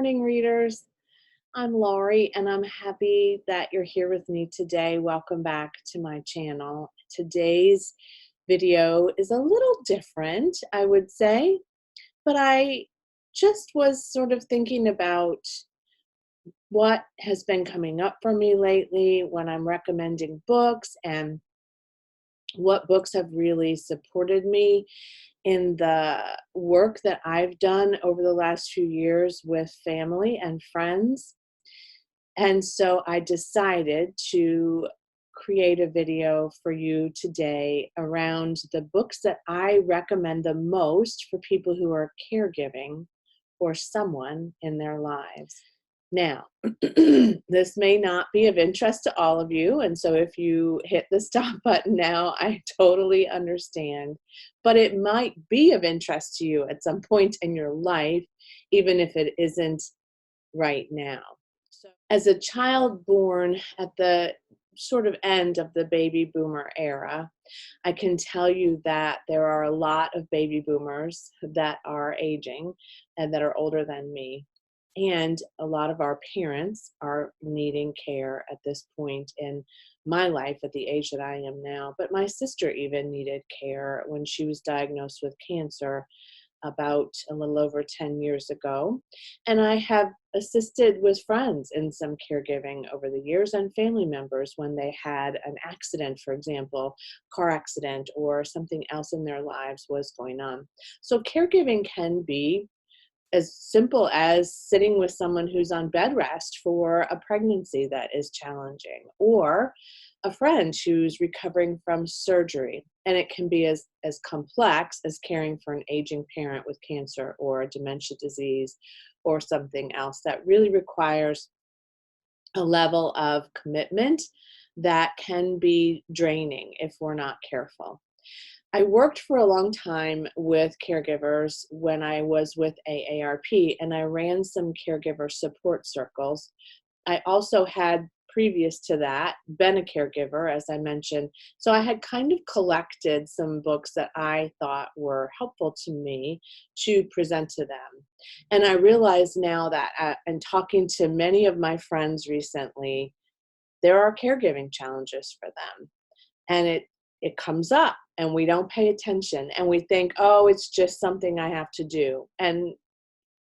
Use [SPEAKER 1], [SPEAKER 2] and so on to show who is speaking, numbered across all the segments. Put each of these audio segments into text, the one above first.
[SPEAKER 1] morning, readers. I'm Laurie, and I'm happy that you're here with me today. Welcome back to my channel. Today's video is a little different, I would say, but I just was sort of thinking about what has been coming up for me lately when I'm recommending books and what books have really supported me in the work that I've done over the last few years with family and friends. And so I decided to create a video for you today around the books that I recommend the most for people who are caregiving for someone in their lives. Now, this may not be of interest to all of you, and so if you hit the stop button now, I totally understand. But it might be of interest to you at some point in your life, even if it isn't right now. So, as a child born at the sort of end of the baby boomer era, I can tell you that there are a lot of baby boomers that are aging and that are older than me. And a lot of our parents are needing care at this point in my life at the age that I am now. But my sister even needed care when she was diagnosed with cancer about a little over 10 years ago. And I have assisted with friends in some caregiving over the years and family members when they had an accident, for example, car accident or something else in their lives was going on. So caregiving can be as simple as sitting with someone who's on bed rest for a pregnancy that is challenging, or a friend who's recovering from surgery. And it can be as complex as caring for an aging parent with cancer or a dementia disease or something else that really requires a level of commitment that can be draining if we're not careful. I worked for a long time with caregivers when I was with AARP, and I ran some caregiver support circles. I also had, previous to that, been a caregiver, as I mentioned. So I had kind of collected some books that I thought were helpful to me to present to them. And I realize now that, in talking to many of my friends recently, there are caregiving challenges for them. And it comes up and we don't pay attention and we think, oh, it's just something I have to do. And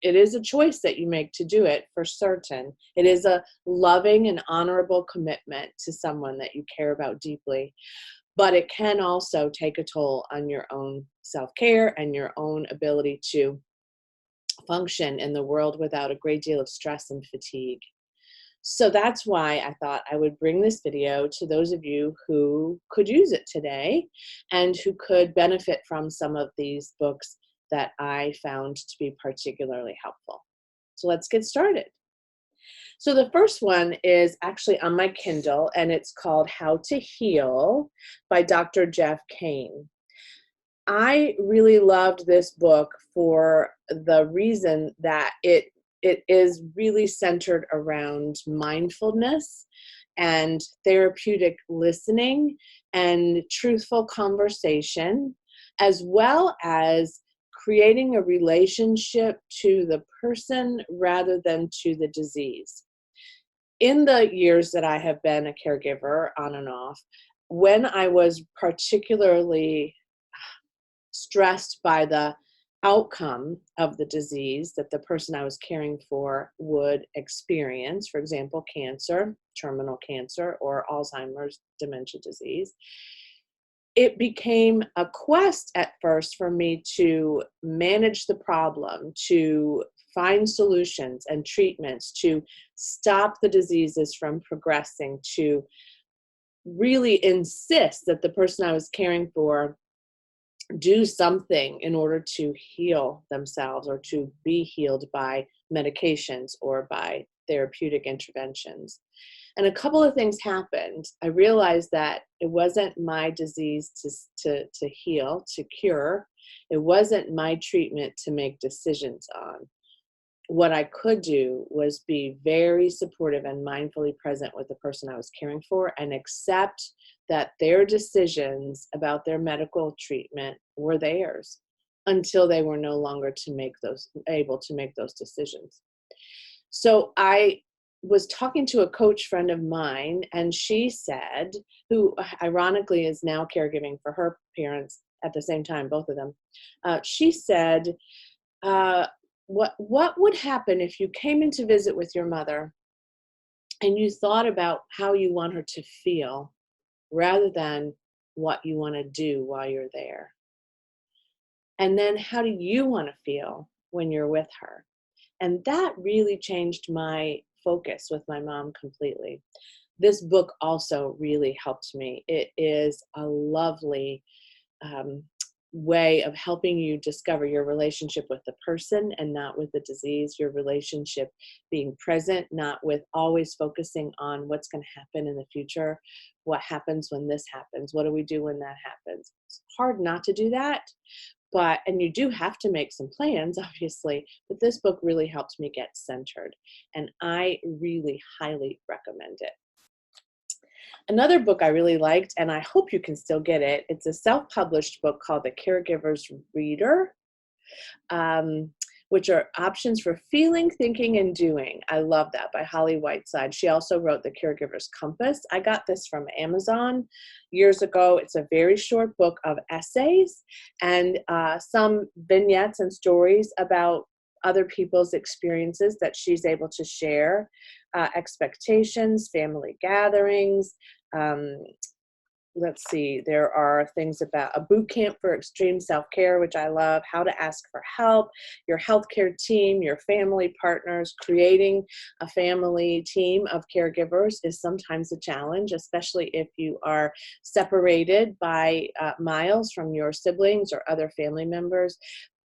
[SPEAKER 1] it is a choice that you make to do it, for certain. It is a loving and honorable commitment to someone that you care about deeply. But it can also take a toll on your own self-care and your own ability to function in the world without a great deal of stress and fatigue. So that's why I thought I would bring this video to those of you who could use it today and who could benefit from some of these books that I found to be particularly helpful. So let's get started. So the first one is actually on my Kindle, and it's called How to Heal by Dr. Jeff Kane. I really loved this book for the reason that it is really centered around mindfulness and therapeutic listening and truthful conversation, as well as creating a relationship to the person rather than to the disease. In the years that I have been a caregiver on and off, when I was particularly stressed by the outcome of the disease that the person I was caring for would experience, for example, cancer, terminal cancer, or Alzheimer's dementia disease, it became a quest at first for me to manage the problem, to find solutions and treatments, to stop the diseases from progressing, to really insist that the person I was caring for do something in order to heal themselves or to be healed by medications or by therapeutic interventions. And a couple of things happened. I realized that it wasn't my disease to heal, to cure. It wasn't my treatment to make decisions on. What I could do was be very supportive and mindfully present with the person I was caring for and accept that their decisions about their medical treatment were theirs until they were no longer able to make those decisions. So I was talking to a coach friend of mine, and she said, who ironically is now caregiving for her parents at the same time, both of them. She said, uh, what would happen if you came in to visit with your mother and you thought about how you want her to feel rather than what you want to do while you're there? And then how do you want to feel when you're with her? And that really changed my focus with my mom completely. This book also really helped me. It is a lovely um, way of helping you discover your relationship with the person and not with the disease, your relationship being present, not with always focusing on what's going to happen in the future. What happens when this happens? What do we do when that happens? It's hard not to do that, and you do have to make some plans, obviously, but this book really helped me get centered, and I really highly recommend it. Another book I really liked, and I hope you can still get it, it's a self-published book called The Caregivers Reader, which are options for feeling, thinking, and doing. I love that, by Holly Whiteside. She also wrote The Caregiver's Compass. I got this from Amazon years ago. It's a very short book of essays and some vignettes and stories about other people's experiences that she's able to share, expectations, family gatherings. Let's see, there are things about a boot camp for extreme self-care, which I love, how to ask for help, your healthcare team, your family partners. Creating a family team of caregivers is sometimes a challenge, especially if you are separated by miles from your siblings or other family members.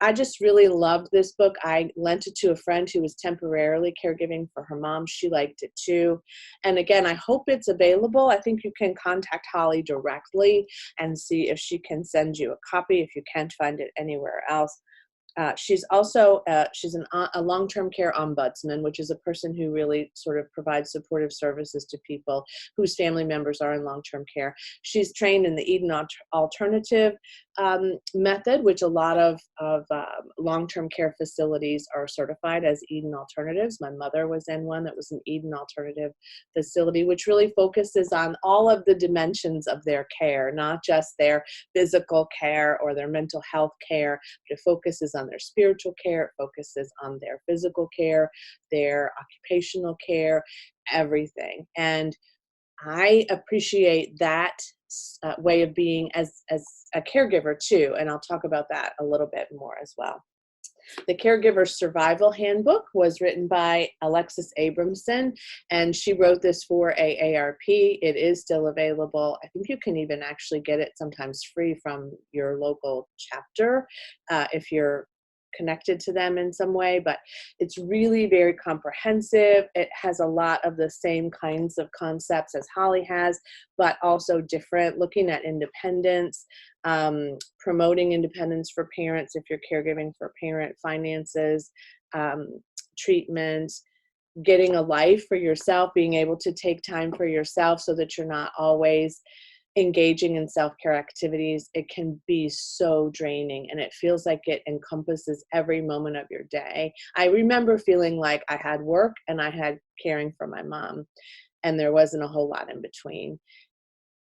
[SPEAKER 1] I just really loved this book. I lent it to a friend who was temporarily caregiving for her mom. She liked it too. And again, I hope it's available. I think you can contact Holly directly and see if she can send you a copy if you can't find it anywhere else. She's also a long-term care ombudsman, which is a person who really sort of provides supportive services to people whose family members are in long-term care. She's trained in the Eden alternative method, which a lot of long-term care facilities are certified as Eden alternatives. My mother was in one that was an Eden alternative facility, which really focuses on all of the dimensions of their care, not just their physical care or their mental health care, but it focuses on their spiritual care, it focuses on their physical care, their occupational care, everything. And I appreciate that way of being as a caregiver too, and I'll talk about that a little bit more as well. The Caregiver's Survival Handbook was written by Alexis Abramson, and she wrote this for AARP. It is still available. I think you can even actually get it sometimes free from your local chapter if you're connected to them in some way, but it's really very comprehensive. It has a lot of the same kinds of concepts as Holly has, but also different, looking at independence, promoting independence for parents if you're caregiving for a parent, finances, treatment, getting a life for yourself, being able to take time for yourself so that you're not always engaging in self-care activities. It can be so draining, and it feels like it encompasses every moment of your day. I remember feeling like I had work and I had caring for my mom, and there wasn't a whole lot in between.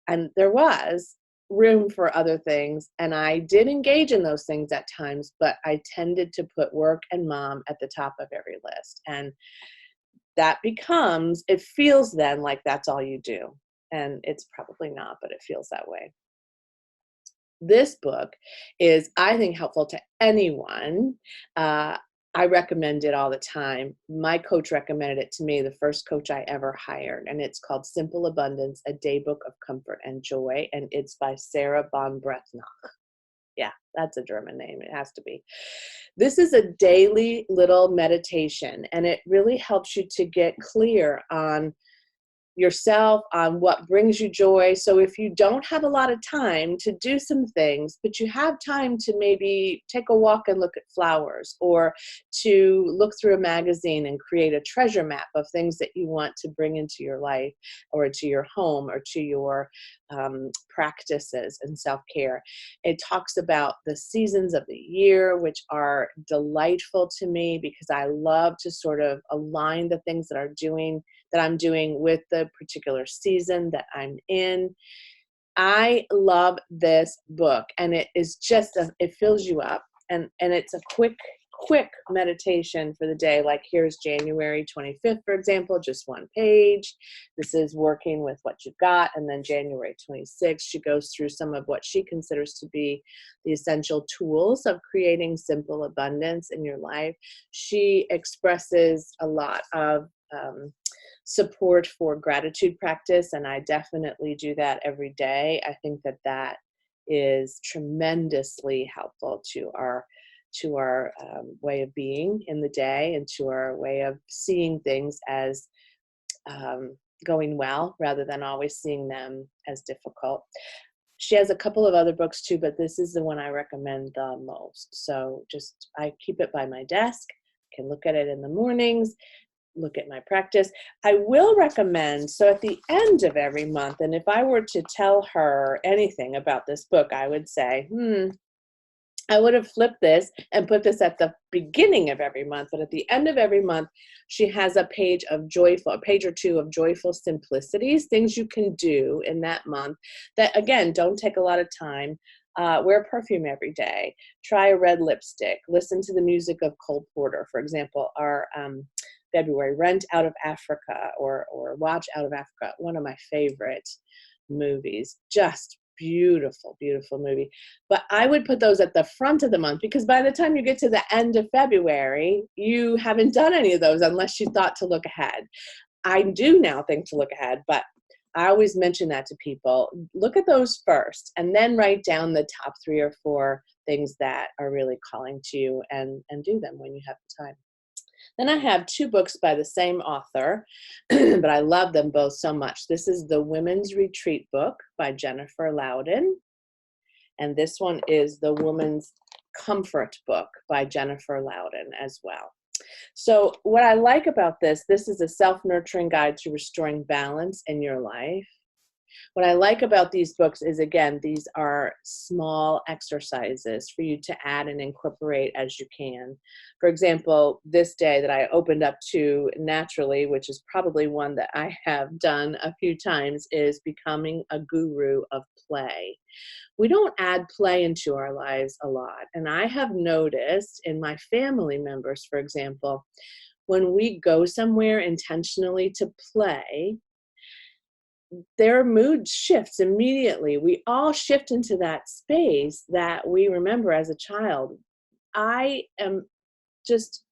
[SPEAKER 1] And there was room for other things, and I did engage in those things at times, but I tended to put work and mom at the top of every list. And that becomes, it feels then like that's all you do. And it's probably not, but it feels that way. This book is, I think, helpful to anyone. I recommend it all the time. My coach recommended it to me, the first coach I ever hired, and it's called Simple Abundance, a Daybook of Comfort and Joy, and it's by Sarah von Bretnoch. Yeah, that's a German name. It has to be. This is a daily little meditation, and it really helps you to get clear on yourself, on what brings you joy. So if you don't have a lot of time to do some things, but you have time to maybe take a walk and look at flowers, or to look through a magazine and create a treasure map of things that you want to bring into your life or to your home or to your practices and self-care. It talks about the seasons of the year, which are delightful to me because I love to sort of align the things that I'm doing with the particular season that I'm in. I love this book, and it is just it fills you up, and it's a quick meditation for the day. Like, here's January 25th, for example, just one page. This is working with what you've got. And then January 26th, she goes through some of what she considers to be the essential tools of creating simple abundance in your life. She expresses a lot of support for gratitude practice, and I definitely do that every day. I think that is tremendously helpful to our way of being in the day, and to our way of seeing things as going well rather than always seeing them as difficult. She has a couple of other books too, but this is the one I recommend the most. So I keep it by my desk, can look at it in the mornings, look at my practice. I will recommend, so at the end of every month, and if I were to tell her anything about this book, I would say, I would have flipped this and put this at the beginning of every month, but at the end of every month, she has a page or two of joyful simplicities, things you can do in that month that, again, don't take a lot of time. Wear perfume every day. Try a red lipstick. Listen to the music of Cole Porter, for example. Our February, Rent Out of Africa or Watch Out of Africa, one of my favorite movies. Just beautiful, beautiful movie. But I would put those at the front of the month, because by the time you get to the end of February, you haven't done any of those unless you thought to look ahead. I do now think to look ahead, but I always mention that to people. Look at those first, and then write down the top 3 or 4 things that are really calling to you, and do them when you have the time. Then I have 2 books by the same author, but I love them both so much. This is the Women's Retreat book by Jennifer Loudon, and this one is the Woman's Comfort book by Jennifer Loudon as well. So what I like about this is a self-nurturing guide to restoring balance in your life. What I like about these books is, again, these are small exercises for you to add and incorporate as you can. For example, this day that I opened up to naturally, which is probably one that I have done a few times, is becoming a guru of play. We don't add play into our lives a lot. And I have noticed in my family members, for example, when we go somewhere intentionally to play, their mood shifts immediately. We all shift into that space that we remember as a child. I am just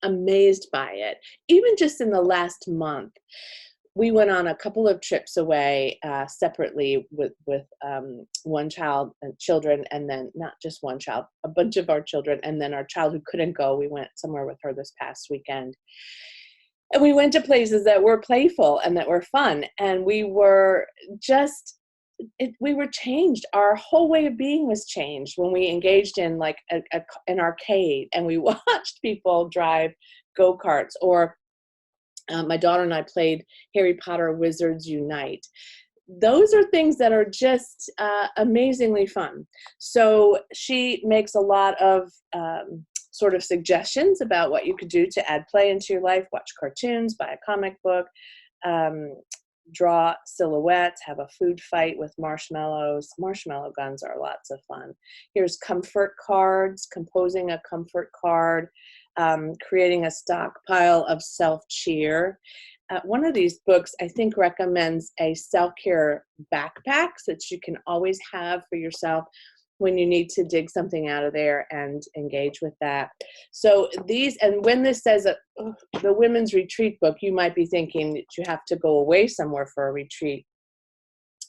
[SPEAKER 1] amazed by it. Even just in the last month, we went on a couple of trips away separately with one child and children, and then not just one child, a bunch of our children, and then our child who couldn't go, we went somewhere with her this past weekend. And we went to places that were playful and that were fun. And we were changed. Our whole way of being was changed when we engaged in like an arcade, and we watched people drive go-karts, or my daughter and I played Harry Potter Wizards Unite. Those are things that are just amazingly fun. So she makes a lot of sort of suggestions about what you could do to add play into your life. Watch cartoons, buy a comic book, draw silhouettes, have a food fight with marshmallows. Marshmallow guns are lots of fun. Here's comfort cards, composing a comfort card, creating a stockpile of self-cheer. One of these books, I think, recommends a self-care backpack that you can always have for yourself when you need to dig something out of there and engage with that. So these, and when this says the Women's Retreat book, you might be thinking that you have to go away somewhere for a retreat.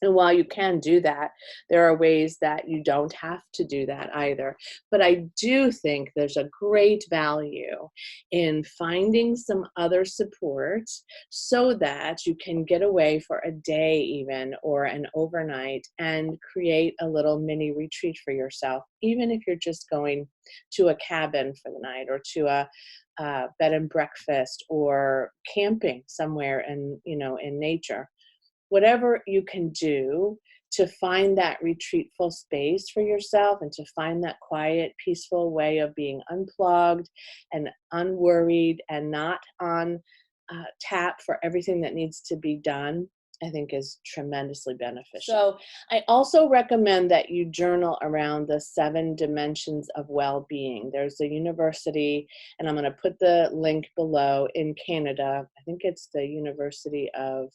[SPEAKER 1] And while you can do that, there are ways that you don't have to do that either. But I do think there's a great value in finding some other support so that you can get away for a day even, or an overnight, and create a little mini retreat for yourself, even if you're just going to a cabin for the night, or to a bed and breakfast, or camping somewhere in nature. Whatever you can do to find that retreatful space for yourself and to find that quiet, peaceful way of being unplugged and unworried and not on tap for everything that needs to be done, I think is tremendously beneficial. So I also recommend that you journal around the 7 dimensions of well-being. There's a university, and I'm going to put the link below, in Canada. I think it's the University of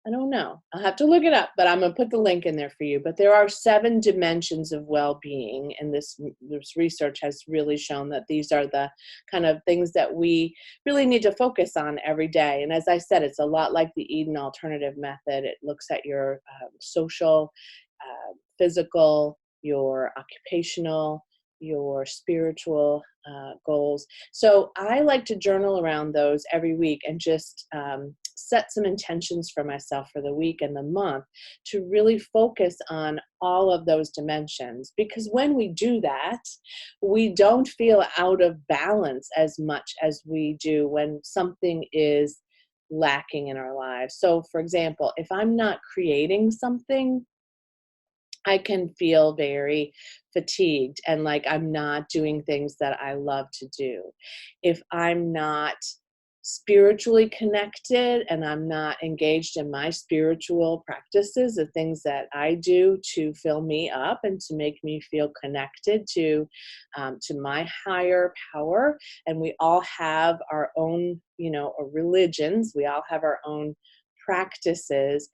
[SPEAKER 1] I don't know. I'll have to look it up, but I'm going to put the link in there for you. But there are 7 dimensions of well-being, and this research has really shown that these are the kind of things that we really need to focus on every day. And as I said, it's a lot like the Eden Alternative Method. It looks at your social, physical, your occupational, your spiritual goals. So I like to journal around those every week and just set some intentions for myself for the week and the month to really focus on all of those dimensions. Because when we do that, we don't feel out of balance as much as we do when something is lacking in our lives. So for example, if I'm not creating something, I can feel very fatigued and like I'm not doing things that I love to do. If I'm not spiritually connected and I'm not engaged in my spiritual practices, the things that I do to fill me up and to make me feel connected to my higher power. And we all have our own, religions. We all have our own practices,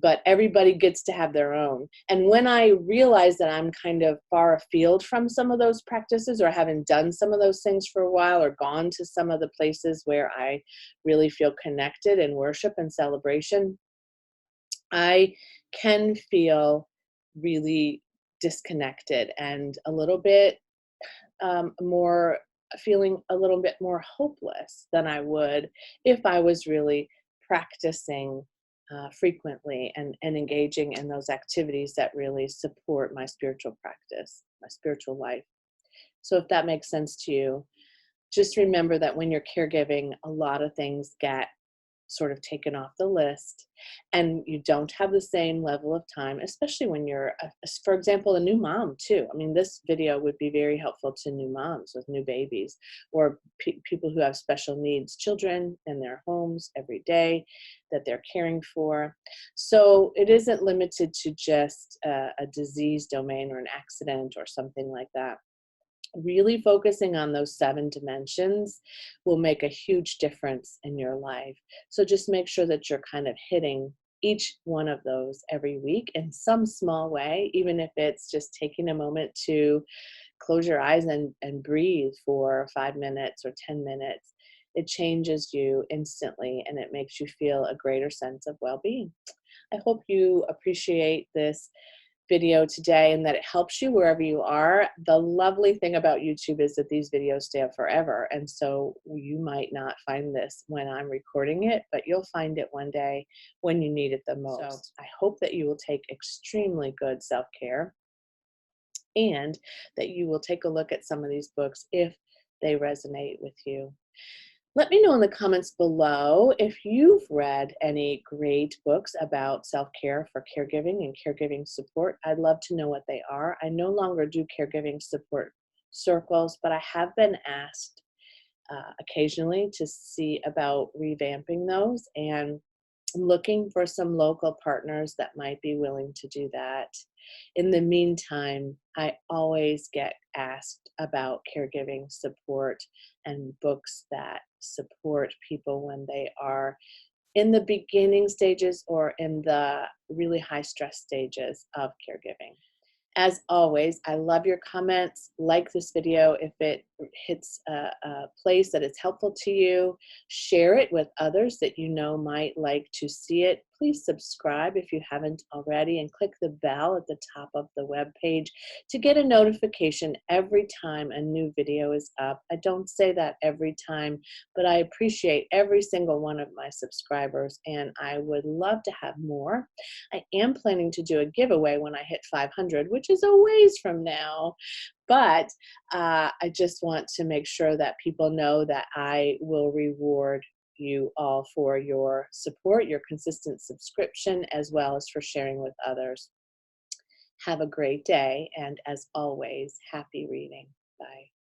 [SPEAKER 1] but everybody gets to have their own. And when I realize that I'm kind of far afield from some of those practices, or haven't done some of those things for a while, or gone to some of the places where I really feel connected in worship and celebration, I can feel really disconnected and a little bit more, feeling a little bit more hopeless than I would if I was really practicing frequently and engaging in those activities that really support my spiritual practice, my spiritual life. So if that makes sense to you, just remember that when you're caregiving, a lot of things get sort of taken off the list, and you don't have the same level of time, especially when you're, for example, a new mom too. I mean, this video would be very helpful to new moms with new babies, or people who have special needs children in their homes every day that they're caring for. So it isn't limited to just a disease domain or an accident or something like that. Really focusing on those 7 dimensions will make a huge difference in your life. So just make sure that you're kind of hitting each one of those every week in some small way, even if it's just taking a moment to close your eyes and breathe for 5 minutes or 10 minutes. It changes you instantly, and it makes you feel a greater sense of well-being. I hope you appreciate this video today and that it helps you wherever you are. The lovely thing about YouTube is that these videos stay up forever, and so you might not find this when I'm recording it, but you'll find it one day when you need it the most. So I hope that you will take extremely good self-care, and that you will take a look at some of these books if they resonate with you. Let me know in the comments below if you've read any great books about self-care for caregiving and caregiving support. I'd love to know what they are. I no longer do caregiving support circles, but I have been asked occasionally to see about revamping those, and I'm looking for some local partners that might be willing to do that. In the meantime, I always get asked about caregiving support and books that support people when they are in the beginning stages or in the really high stress stages of caregiving. As always, I love your comments. Like this video if it hits a place that is helpful to you. Share it with others that you know might like to see it. Please subscribe if you haven't already, and click the bell at the top of the web page to get a notification every time a new video is up. I don't say that every time, but I appreciate every single one of my subscribers, and I would love to have more. I am planning to do a giveaway when I hit 500, which is a ways from now, but I just want to make sure that people know that I will reward you all for your support, your consistent subscription, as well as for sharing with others. Have a great day, and as always, happy reading. Bye.